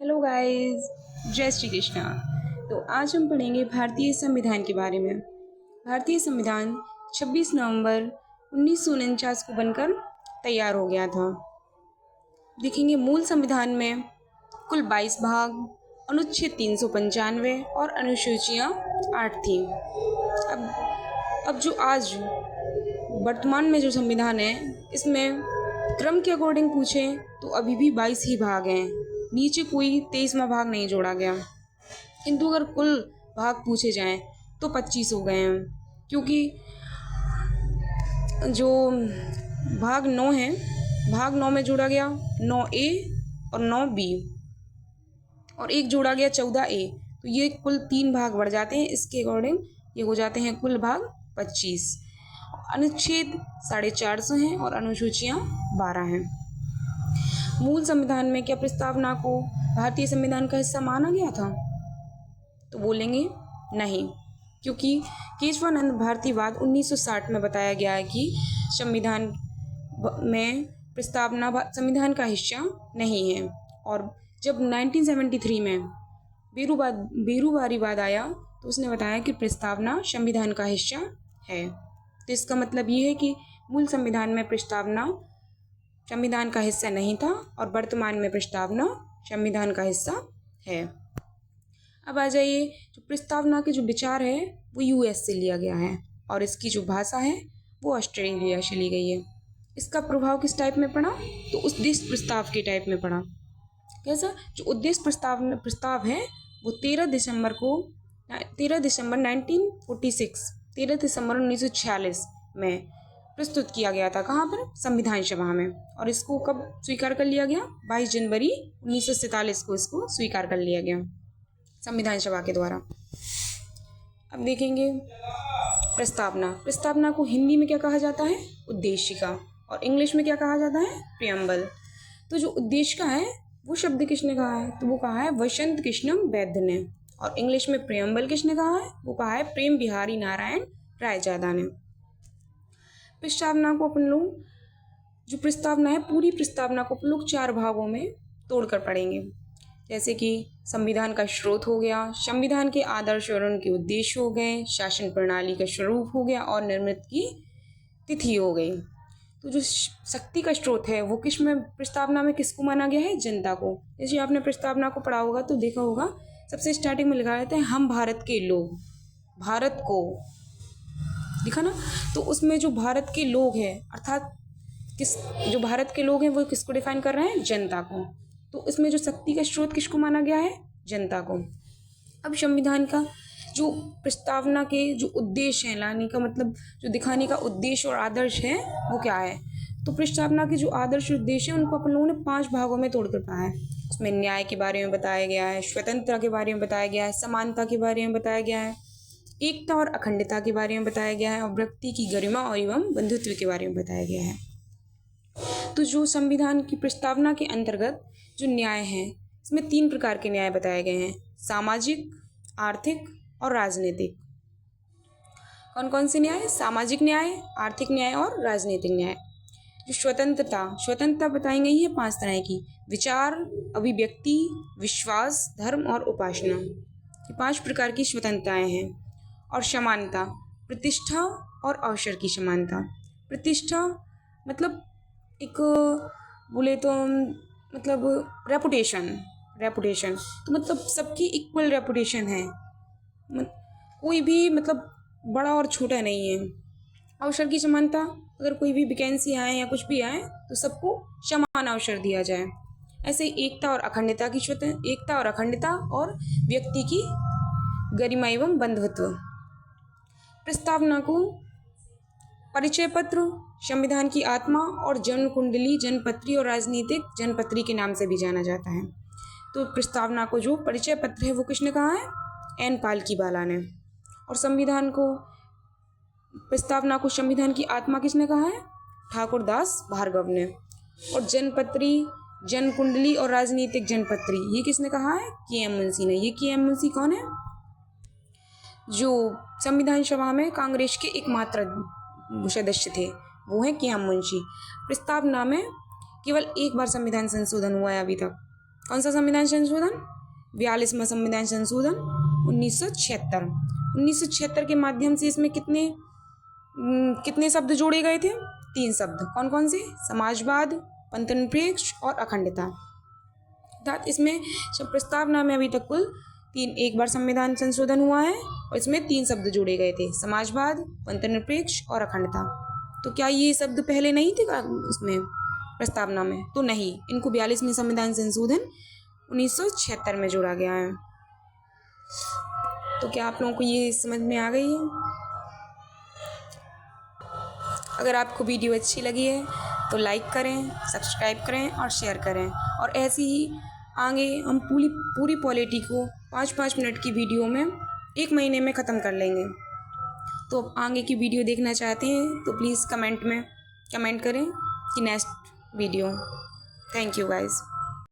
Hello guys, जय श्री कृष्णा। तो आज हम पढ़ेंगे भारतीय संविधान के बारे में। भारतीय संविधान 26 नवंबर 1949 को बनकर तैयार हो गया था। देखेंगे मूल संविधान में कुल 22 भाग, अनुच्छेद 395 और अनुसूचियाँ 8 थीं। अब जो आज वर्तमान में जो संविधान है, इसमें क्रम के अकॉर्डिंग पूछें तो अभी भी 22 ही भाग हैं, नीचे कोई 23वां भाग नहीं जोड़ा गया। किंतु अगर कुल भाग पूछे जाएं तो 25 हो गए हैं, क्योंकि जो भाग 9 है, भाग 9 में जोड़ा गया 9A और 9B और एक जोड़ा गया 14A, तो ये कुल 3 भाग बढ़ जाते हैं। इसके अकॉर्डिंग ये हो जाते हैं कुल भाग 25। अनुच्छेद 450 हैं और अनुसूचियाँ 12 हैं। मूल संविधान में क्या प्रस्तावना को भारतीय संविधान का हिस्सा माना गया था? तो बोलेंगे नहीं, क्योंकि केशवानंद भारतीयवाद 1960 में बताया गया है कि संविधान में प्रस्तावना संविधान का हिस्सा नहीं है। और जब 1973 में बेरूवारीवाद आया तो उसने बताया कि प्रस्तावना संविधान का हिस्सा है। तो इसका मतलब ये है कि मूल संविधान में प्रस्तावना संविधान का हिस्सा नहीं था और वर्तमान में प्रस्तावना संविधान का हिस्सा है। अब आ जाइए, जो प्रस्तावना के जो विचार है वो यूएस से लिया गया है और इसकी जो भाषा है वो ऑस्ट्रेलिया से ली गई है। इसका प्रभाव किस टाइप में पड़ा? तो उद्देश्य प्रस्ताव के टाइप में पड़ा। कैसा? जो उद्देश्य प्रस्ताव है वो 13 दिसंबर 1946 में प्रस्तुत किया गया था। कहाँ पर? संविधान सभा में। और इसको कब स्वीकार कर लिया गया? 22 जनवरी 1947 को इसको स्वीकार कर लिया गया संविधान सभा के द्वारा। अब देखेंगे प्रस्तावना को हिंदी में क्या कहा जाता है? उद्देशिका। और इंग्लिश में क्या कहा जाता है? प्रियम्बल। तो जो उद्देशिका है वो शब्द किसने कहा है? तो वो कहा है वसंत कृष्णम वैद्य ने। और इंग्लिश में प्रियम्बल किसने कहा है? वो कहा है प्रेम बिहारी नारायण रायजादा ने। प्रस्तावना को अपन लोग, जो प्रस्तावना है, पूरी प्रस्तावना को अपन लोग 4 भागों में तोड़कर पढ़ेंगे। जैसे कि संविधान का स्रोत हो गया, संविधान के आदर्श और उनके उद्देश्य हो गए, शासन प्रणाली का स्वरूप हो गया और निर्मित की तिथि हो गई। तो जो शक्ति का स्रोत है वो किस में, प्रस्तावना में किसको माना गया है? जनता को। जैसे आपने प्रस्तावना को पढ़ा होगा तो देखा होगा सबसे स्टार्टिंग में लिखा रहता है हम भारत के लोग, भारत को, दिखा ना। तो उसमें जो भारत के लोग हैं, अर्थात जो भारत के लोग हैं वो किसको डिफाइन कर रहे हैं? जनता को। तो इसमें जो शक्ति का स्रोत किसको माना गया है? जनता को। अब संविधान का जो प्रस्तावना के जो उद्देश्य हैं, लाने का मतलब जो दिखाने का उद्देश्य और आदर्श है वो क्या है? तो प्रस्तावना के जो आदर्श उद्देश्य है उनको अपन लोगों ने 5 भागों में तोड़कर पढ़ा है। उसमें न्याय के बारे में बताया गया है, स्वतंत्रता के बारे में बताया गया है, समानता के बारे में बताया गया है, एकता और अखंडता के बारे में बताया गया है और व्यक्ति की गरिमा और एवं बंधुत्व के बारे में बताया गया है। तो जो संविधान की प्रस्तावना के अंतर्गत जो न्याय है, इसमें 3 प्रकार के न्याय बताए गए हैं: सामाजिक, आर्थिक और राजनीतिक। कौन कौन से न्याय? सामाजिक न्याय, आर्थिक न्याय और राजनीतिक न्याय। जो स्वतंत्रता बताई गई है 5 तरह की: विचार, अभिव्यक्ति, विश्वास, धर्म और उपासना। ये 5 प्रकार की स्वतंत्रताएं हैं। और समानता, प्रतिष्ठा और अवसर की समानता। प्रतिष्ठा मतलब एक बोले तो मतलब रेपुटेशन, तो मतलब सबकी इक्वल रेपुटेशन है, कोई भी मतलब बड़ा और छोटा नहीं है। अवसर की समानता, अगर कोई भी वैकेंसी आए या कुछ भी आए तो सबको समान अवसर दिया जाए। ऐसे ही एकता और अखंडता और व्यक्ति की गरिमा एवं बंधुत्व। प्रस्तावना को परिचय पत्र, संविधान की आत्मा और जन्म कुंडली, जनपत्री और राजनीतिक जनपत्री के नाम से भी जाना जाता है। तो प्रस्तावना को जो परिचय पत्र है वो किसने कहा है? एन पालकीवाला ने। और प्रस्तावना को संविधान की आत्मा किसने कहा है? ठाकुर दास भार्गव ने। और जनपत्री, जन कुंडली और राजनीतिक जनपत्री ये किसने कहा है? के.एम. मुंशी ने। ये के.एम. मुंशी कौन है? जो संविधान सभा में कांग्रेस के एकमात्र सदस्य थे, वो है के.एम. मुंशी। प्रस्तावना में केवल 1 बार संविधान संशोधन हुआ है अभी तक, कौन सा संविधान संशोधन? 42वां संविधान संशोधन 1976। 1976 के माध्यम से इसमें कितने शब्द जोड़े गए थे? 3 शब्द। कौन कौन से? समाजवाद, पंथनिरपेक्ष और अखंडता। अर्थात इसमें प्रस्तावना में अभी तक कुल एक बार संविधान संशोधन हुआ है और इसमें 3 शब्द जोड़े गए थे, समाजवाद, पंथनिरपेक्ष और अखंडता। तो क्या ये शब्द पहले नहीं थे उसमें प्रस्तावना में? तो नहीं, इनको 42वें संविधान संशोधन 1976 में जोड़ा गया है। तो क्या आप लोगों को ये समझ में आ गई है? अगर आपको वीडियो अच्छी लगी है तो लाइक करें, सब्सक्राइब करें और शेयर करें। और ऐसे ही आगे हम पूरी पॉलिटी को 5-5 मिनट की वीडियो में 1 महीने में ख़त्म कर लेंगे। तो आगे की वीडियो देखना चाहते हैं तो प्लीज़ कमेंट करें कि next video. Thank you guys.